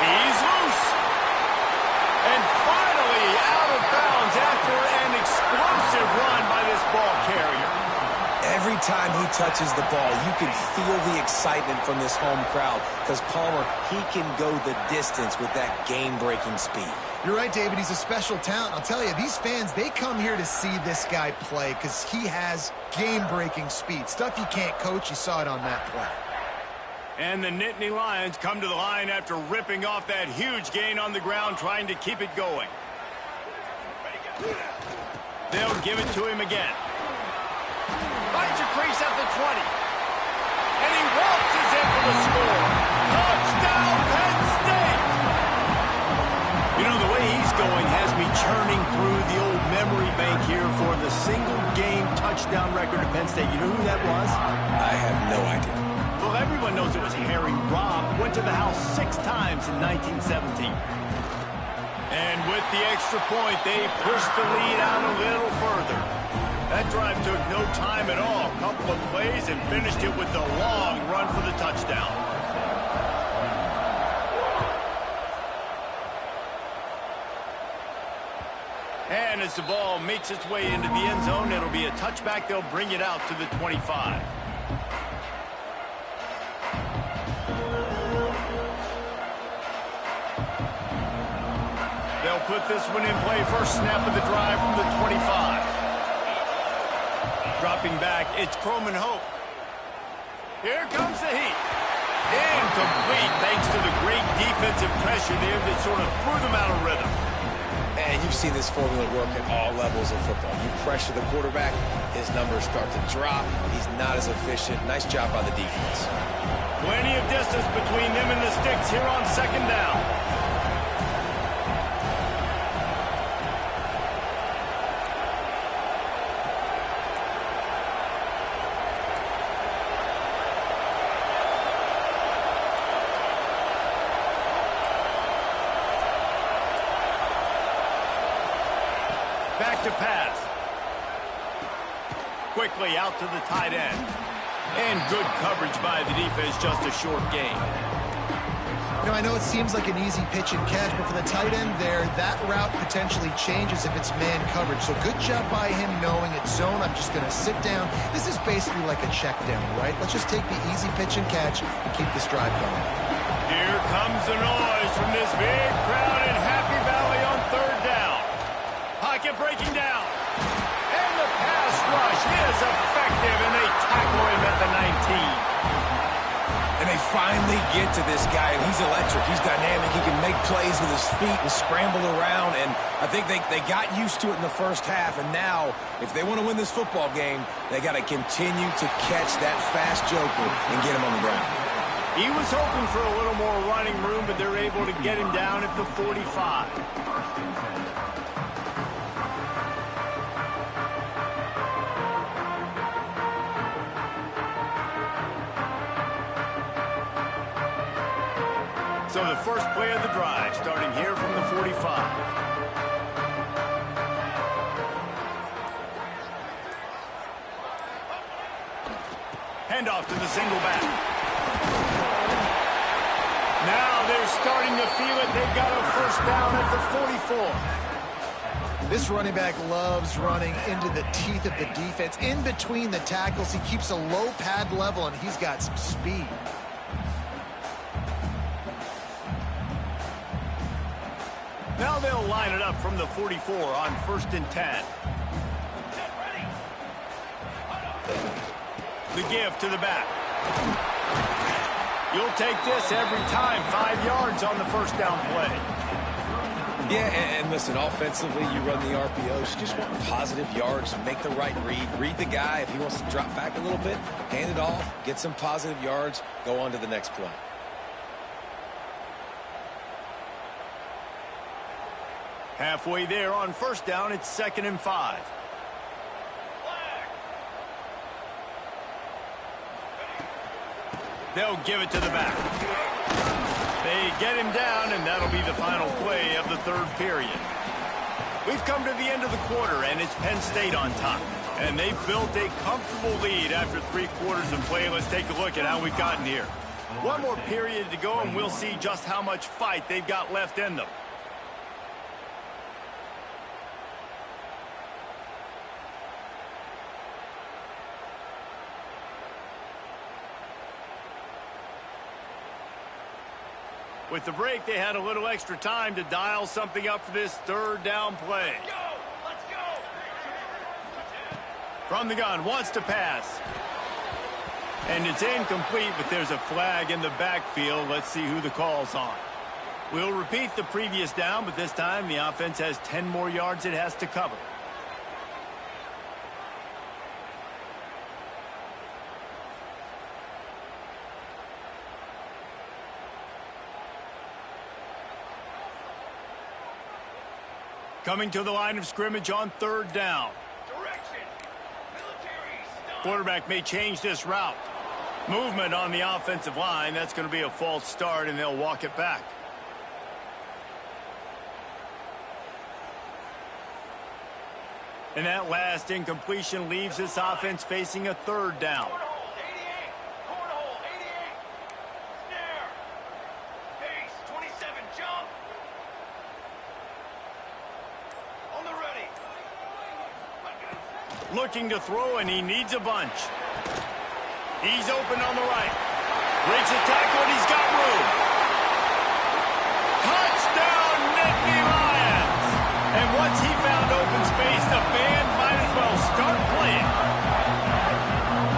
He's loose. And finally out of bounds after an explosive run by this ball carrier. Every time he touches the ball, you can feel the excitement from this home crowd because Palmer, he can go the distance with that game-breaking speed. You're right, David. He's a special talent. I'll tell you, these fans, they come here to see this guy play because he has game-breaking speed. Stuff you can't coach. You saw it on that play. And the Nittany Lions come to the line after ripping off that huge gain on the ground, trying to keep it going. They'll give it to him again. Finds a crease at the 20. And he waltzes in for the score. Touchdown, Penn State! You know, the way he's going has me churning through the old memory bank here for the single-game touchdown record of Penn State. You know who that was? I have no idea. Well, everyone knows it was Harry Robb. Went to the house 6 times in 1917. And with the extra point, they pushed the lead out a little further. That drive took no time at all. A couple of plays and finished it with the long run for the touchdown. And a As the ball makes its way into the end zone, it'll be a touchback. They'll bring it out to the 25. They'll put this one in play. First snap of the drive from the 25. Dropping back, it's Croman Hope. Here comes the heat. Incomplete thanks to the great defensive pressure there that sort of threw them out of rhythm. And you've seen this formula work at all levels of football. You pressure the quarterback, his numbers start to drop. He's not as efficient. Nice job by the defense. Plenty of distance between them and the sticks here on second down. Back to pass. Quickly out to the tight end. And good coverage by the defense, just a short gain. You know, I know it seems like an easy pitch and catch, but for the tight end there, that route potentially changes if it's man coverage. So good job by him knowing it's zone. I'm just going to sit down. This is basically like a check down, right? Let's just take the easy pitch and catch and keep this drive going. Here comes the noise from this big crowd in Happy Valley on third down. Pocket breaking down. And the pass rush is effective, and they tackle him at the 19. And they finally get to this guy. He's electric. He's dynamic. He can make plays with his feet and scramble around. And I think they got used to it in the first half. And now, if they want to win this football game, they got to continue to catch that fast joker and get him on the ground. He was hoping for a little more running room, but they're able to get him down at the 45. So the first play of the drive, starting here from the 45. Handoff to the single back. Now they're starting to feel it. They've got a first down at the 44. This running back loves running into the teeth of the defense. In between the tackles, he keeps a low pad level, and he's got some speed. Now they'll line it up from the 44 on 1st and 10. The give to the back. You'll take this every time. 5 yards on the first down play. Yeah, and listen, offensively, you run the RPOs. You just want positive yards, make the right read. Read the guy. If he wants to drop back a little bit, hand it off, get some positive yards, go on to the next play. Halfway there on first down, it's 2nd and 5. They'll give it to the back. They get him down, and that'll be the final play of the third period. We've come to the end of the quarter, and it's Penn State on top. And they've built a comfortable lead after 3 quarters of play. Let's take a look at how we've gotten here. One more period to go, and we'll see just how much fight they've got left in them. With the break, they had a little extra time to dial something up for this third down play. Let's go! From the gun, wants to pass. And it's incomplete, but there's a flag in the backfield. Let's see who the call's on. We'll repeat the previous down, but this time the offense has 10 more yards it has to cover. Coming to the line of scrimmage on third down. Direction! Military, stop! Quarterback may change this route. Movement on the offensive line. That's going to be a false start, and they'll walk it back. And that last incompletion leaves this offense facing a third down. Cornhole, 88! Cornhole, 88! Snare! Pace, 27, jump! On the ready! Looking to throw, and he needs a bunch. He's open on the right. Breaks a tackle, and he's got room. Touchdown, Nittany Lions! And once he found open space, the band might as well start playing.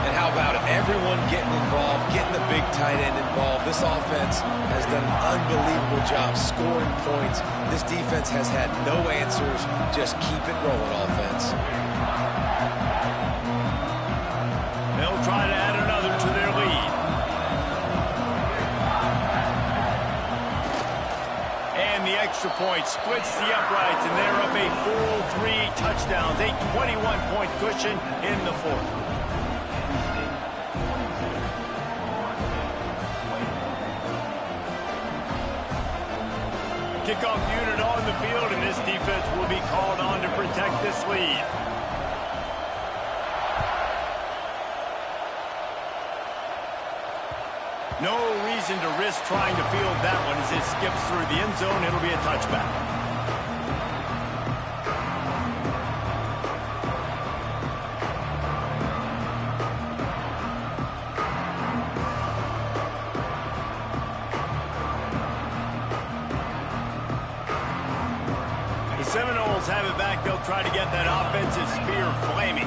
And how about it? Everyone getting involved, getting the big tight end involved. This offense has done an unbelievable job scoring points. This defense has had no answers. Just keep it rolling, offense. They'll try to add another to their lead. And the extra point splits the uprights, and they're up a full 3 touchdowns, a 21-point cushion in the fourth. Kickoff unit on the field, and this defense will be called on to protect this lead. No reason to risk trying to field that one as it skips through the end zone. It'll be a touchback. The Seminoles have it back. They'll try to get that offensive spear flaming.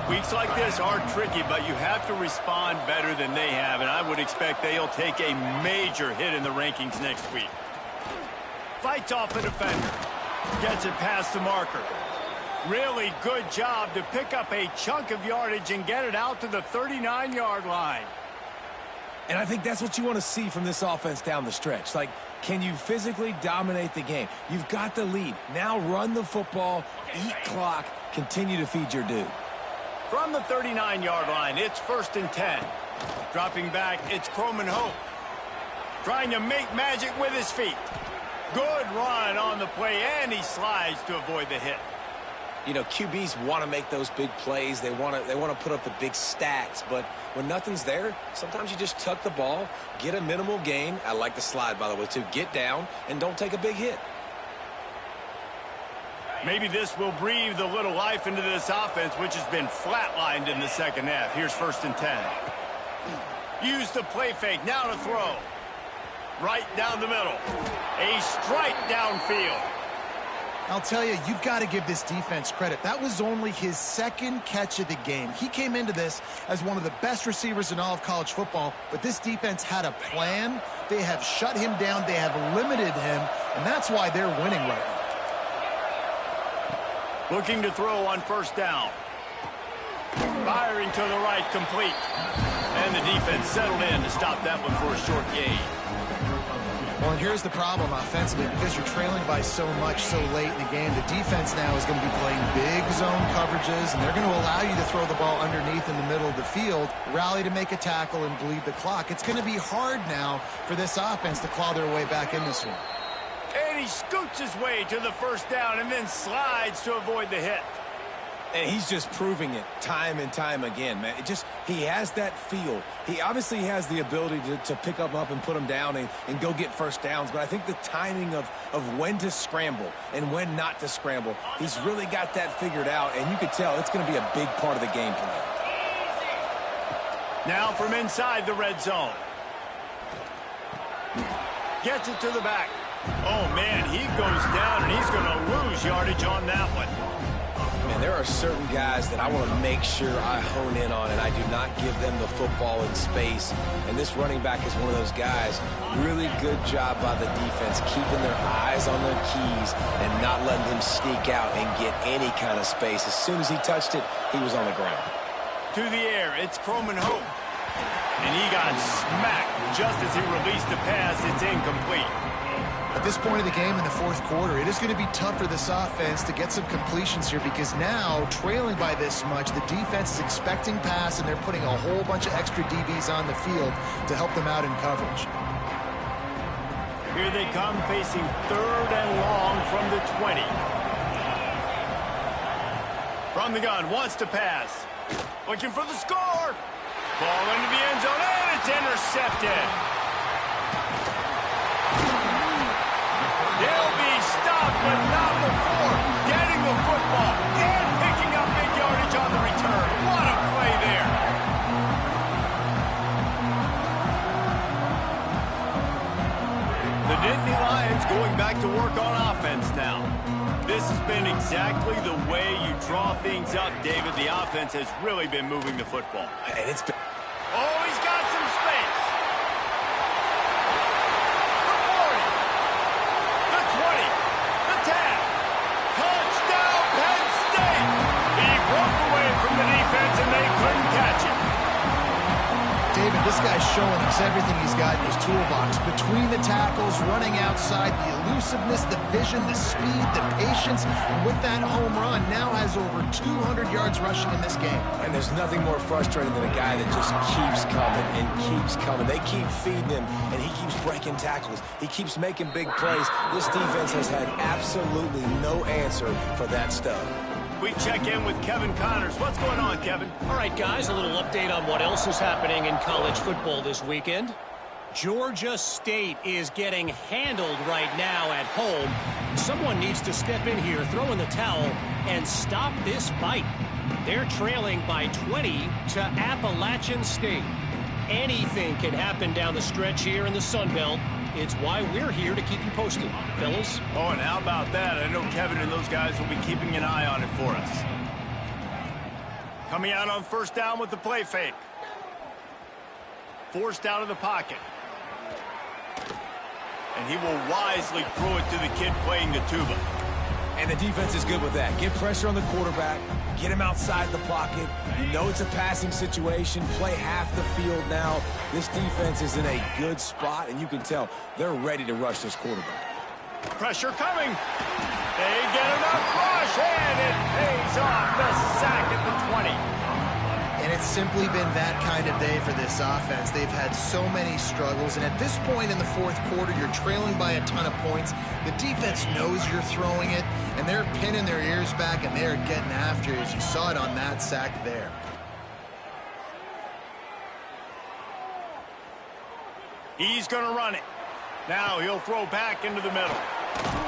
Weeks like this are tricky, but you have to respond better than they have, and I would expect they'll take a major hit in the rankings next week. Fights off a defender. Gets it past the marker. Really good job to pick up a chunk of yardage and get it out to the 39-yard line. And I think that's what you want to see from this offense down the stretch. Like, can you physically dominate the game? You've got the lead. Now run the football, eat clock, continue to feed your dude. From the 39-yard line, it's 1st and 10. Dropping back, it's Croman Hope. Trying to make magic with his feet. Good run on the play, and he slides to avoid the hit. You know, QBs want to make those big plays. They want to put up the big stats. But when nothing's there, sometimes you just tuck the ball, get a minimal gain. I like the slide, by the way, too. Get down and don't take a big hit. Maybe this will breathe a little life into this offense, which has been flatlined in the second half. Here's 1st and 10. Use the play fake. Now to throw. Right down the middle. A strike downfield. I'll tell you, you've got to give this defense credit. That was only his 2nd catch of the game. He came into this as one of the best receivers in all of college football, but this defense had a plan. They have shut him down. They have limited him, and that's why they're winning right now. Looking to throw on 1st down. Firing to the right, complete. And the defense settled in to stop that one for a short gain. Well, and here's the problem offensively. Because you're trailing by so much so late in the game, the defense now is going to be playing big zone coverages, and they're going to allow you to throw the ball underneath in the middle of the field, rally to make a tackle, and bleed the clock. It's going to be hard now for this offense to claw their way back in this one. And he scoots his way to the 1st down and then slides to avoid the hit. And he's just proving it time and time again, man. He has that feel. He obviously has the ability to pick them up and put them down and go get 1st downs. But I think the timing of when to scramble and when not to scramble, he's really got that figured out. And you could tell it's going to be a big part of the game plan. Now from inside the red zone. Gets it to the back. Oh, man, he goes down, and he's going to lose yardage on that one. Man, there are certain guys that I want to make sure I hone in on, and I do not give them the football in space. And this running back is one of those guys. Really good job by the defense, keeping their eyes on their keys and not letting him sneak out and get any kind of space. As soon as he touched it, he was on the ground. To the air, it's Croman Hope. And he got smacked just as he released the pass. It's incomplete. At this point of the game in the 4th quarter, it is going to be tough for this offense to get some completions here because now, trailing by this much, the defense is expecting pass, and they're putting a whole bunch of extra DBs on the field to help them out in coverage. Here they come, facing 3rd and long from the 20. From the gun, wants to pass. Looking for the score. Ball into the end zone, and it's intercepted. They'll be stopped, but not before getting the football and picking up big yardage on the Nittany Lions going back to work on offense now. This has been exactly the way you draw things up, David. The offense has really been moving the football. And it's been... Oh, he's got some space. The 40. The 20. The 10. Touchdown, Penn State. He broke away from the defense, and they couldn't catch him. David, this guy's showing us everything he's got in his toolbox. Between the tackles, running outside, the elusiveness, the vision, the speed, the patience. And with that home run, now has over 200 yards rushing in this game. And there's nothing more frustrating than a guy that just keeps coming and keeps coming. They keep feeding him, and he keeps breaking tackles. He keeps making big plays. This defense has had absolutely no answer for that stud. We check in with Kevin Connors. What's going on, Kevin? All right, guys, a little update on what else is happening in college football this weekend. Georgia State is getting handled right now at home. Someone needs to step in here, throw in the towel, and stop this fight. They're trailing by 20 to Appalachian State. Anything can happen down the stretch here in the Sun Belt. It's why we're here to keep you posted, fellas. Oh, and how about that? I know Kevin and those guys will be keeping an eye on it for us. Coming out on first down with the play fake. Forced out of the pocket. And he will wisely throw it to the kid playing the tuba. And the defense is good with that. Get pressure on the quarterback. Get him outside the pocket. You know it's a passing situation. Play half the field now. This defense is in a good spot, and you can tell they're ready to rush this quarterback. Pressure coming. They get enough rush, and it pays off. The sack at the 20. And it's simply been that kind of day for this offense. They've had so many struggles, and at this point in the fourth quarter, you're trailing by a ton of points. The defense knows you're throwing it, and they're pinning their ears back, and they're getting after it, as you saw it on that sack there. He's going to run it. Now he'll throw back into the middle.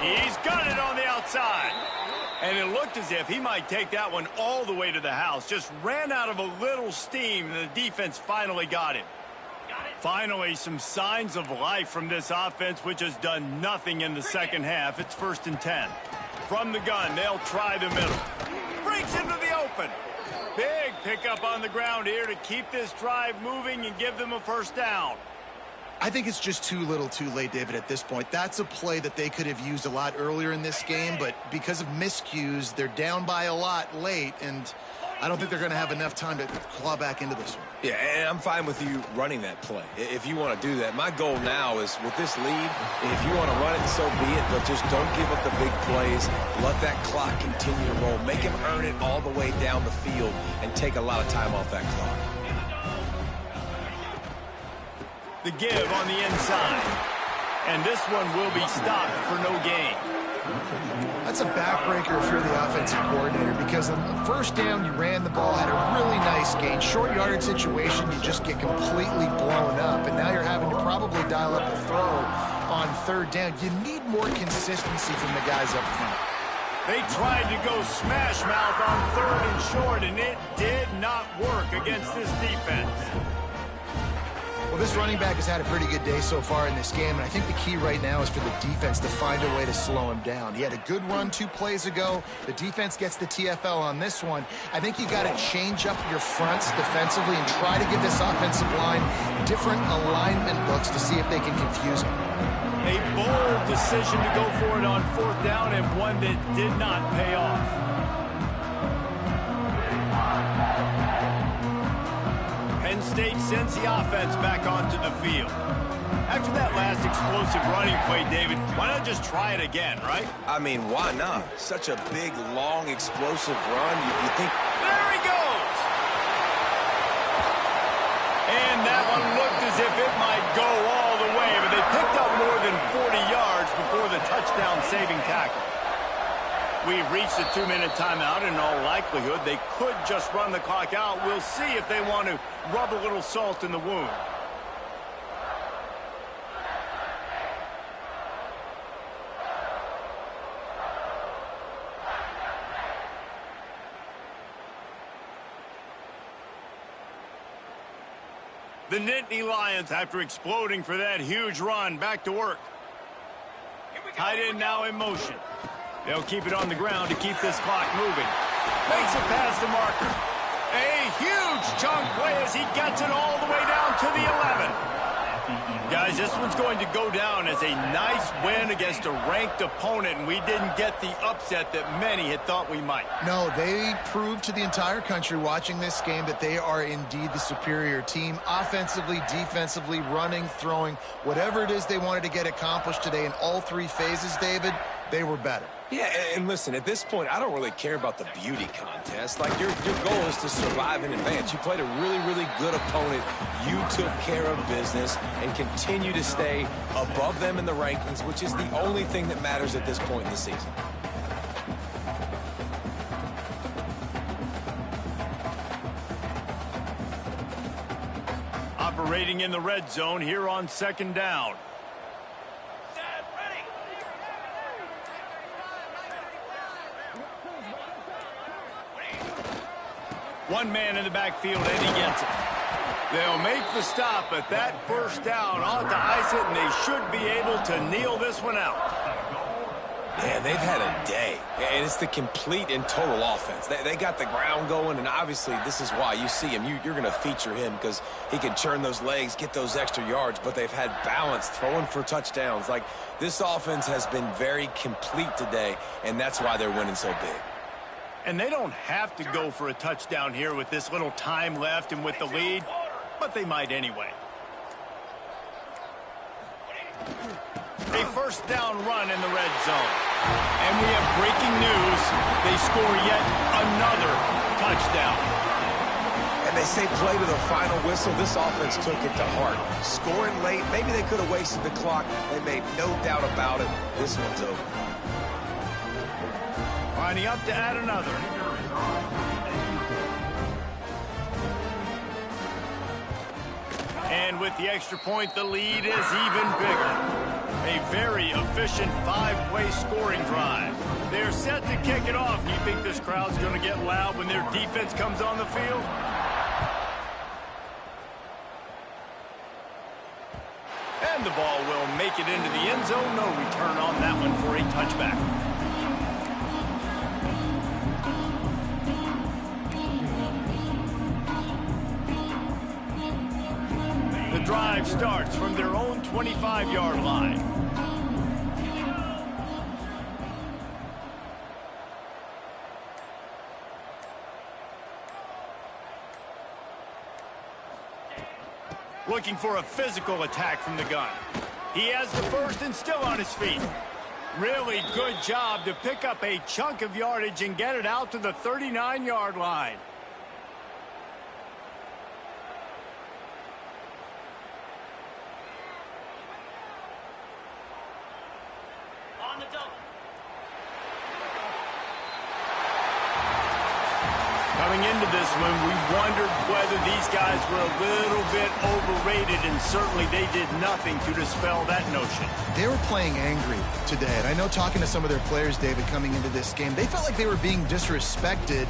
He's got it on the outside. And it looked as if he might take that one all the way to the house. Just ran out of a little steam, and the defense finally got him. Finally, some signs of life from this offense, which has done nothing in the second half. It's 1st and 10. From the gun, they'll try the middle. Breaks into the open. Big pickup on the ground here to keep this drive moving and give them a first down. I think it's just too little too late, David, at this point. That's a play that they could have used a lot earlier in this game, but because of miscues, they're down by a lot late, and I don't think they're going to have enough time to claw back into this one. Yeah, and I'm fine with you running that play if you want to do that. My goal now is with this lead, if you want to run it, so be it, but just don't give up the big plays. Let that clock continue to roll. Make him earn it all the way down the field and take a lot of time off that clock. The give on the inside. And this one will be stopped for no gain. That's a backbreaker if you're the offensive coordinator, because on the first down, you ran the ball, had a really nice gain. Short yardage situation, you just get completely blown up, and now you're having to probably dial up the throw on third down. You need more consistency from the guys up front. They tried to go smash mouth on 3rd and short, and it did not work against this defense. Well, this running back has had a pretty good day so far in this game, and I think the key right now is for the defense to find a way to slow him down. He had a good run 2 plays ago. The defense gets the TFL on this one. I think you got to change up your fronts defensively and try to give this offensive line different alignment looks to see if they can confuse him. A bold decision to go for it on 4th down, and one that did not pay off. Penn State sends the offense back onto the field. After that last explosive running play, David, why not just try it again, right? I mean, why not? Such a big, long, explosive run. You think... There he goes! And that one looked as if it might go all the way, but they picked up more than 40 yards before the touchdown-saving tackle. We've reached the 2-minute timeout. In all likelihood, they could just run the clock out. We'll see if they want to rub a little salt in the wound. The Nittany Lions, after exploding for that huge run, back to work. Tight end now in motion. They'll keep it on the ground to keep this clock moving. Makes it past the marker. A huge chunk play as he gets it all the way down to the 11. Guys, this one's going to go down as a nice win against a ranked opponent, and we didn't get the upset that many had thought we might. No, they proved to the entire country watching this game that they are indeed the superior team. Offensively, defensively, running, throwing, whatever it is they wanted to get accomplished today in all three phases, David, they were better. Yeah, and listen, at this point, I don't really care about the beauty contest. Like, your goal is to survive and advance. You played a really, really good opponent. You took care of business and continue to stay above them in the rankings, which is the only thing that matters at this point in the season. Operating in the red zone here on second down. Set, ready. One man in the backfield, and he gets it. They'll make the stop, but that first down ought to ice it, and they should be able to kneel this one out. Man, they've had a day, and it's the complete and total offense. They got the ground going, and obviously this is why you see him. You're going to feature him because he can churn those legs, get those extra yards, but they've had balance, throwing for touchdowns. Like, this offense has been very complete today, and that's why they're winning so big. And they don't have to go for a touchdown here with this little time left and with the lead, but they might anyway. A first down run in the red zone. And we have breaking news. They score yet another touchdown. And they say play to the final whistle. This offense took it to heart. Scoring late, maybe they could have wasted the clock. They made no doubt about it. This one's over. Lining up to add another. And with the extra point, the lead is even bigger. A very efficient five-play scoring drive. They're set to kick it off. Do you think this crowd's going to get loud when their defense comes on the field? And the ball will make it into the end zone. No return on that one for a touchback. The drive starts from their own 25-yard line. Looking for a physical attack from the gun. He has the first and still on his feet. Really good job to pick up a chunk of yardage and get it out to the 39-yard line. On the double. Coming into this one, we wondered whether these guys were a little bit overrated, and certainly they did nothing to dispel that notion. They were playing angry today, and I know talking to some of their players, David, coming into this game, they felt like they were being disrespected.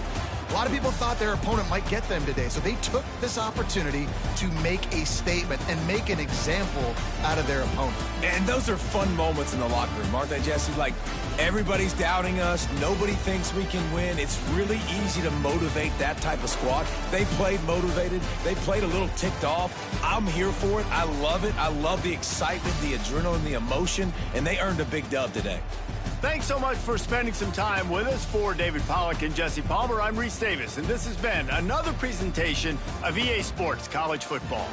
A lot of people thought their opponent might get them today, so they took this opportunity to make a statement and make an example out of their opponent. And those are fun moments in the locker room, aren't they, Jesse? Like, everybody's doubting us. Nobody thinks we can win. It's really easy to motivate that type of squad. They played motivated. They played a little ticked off. I'm here for it. I love it. I love the excitement, the adrenaline, the emotion, and they earned a big dub today. Thanks so much for spending some time with us. For David Pollack and Jesse Palmer, I'm Reese Davis, and this has been another presentation of EA Sports College Football.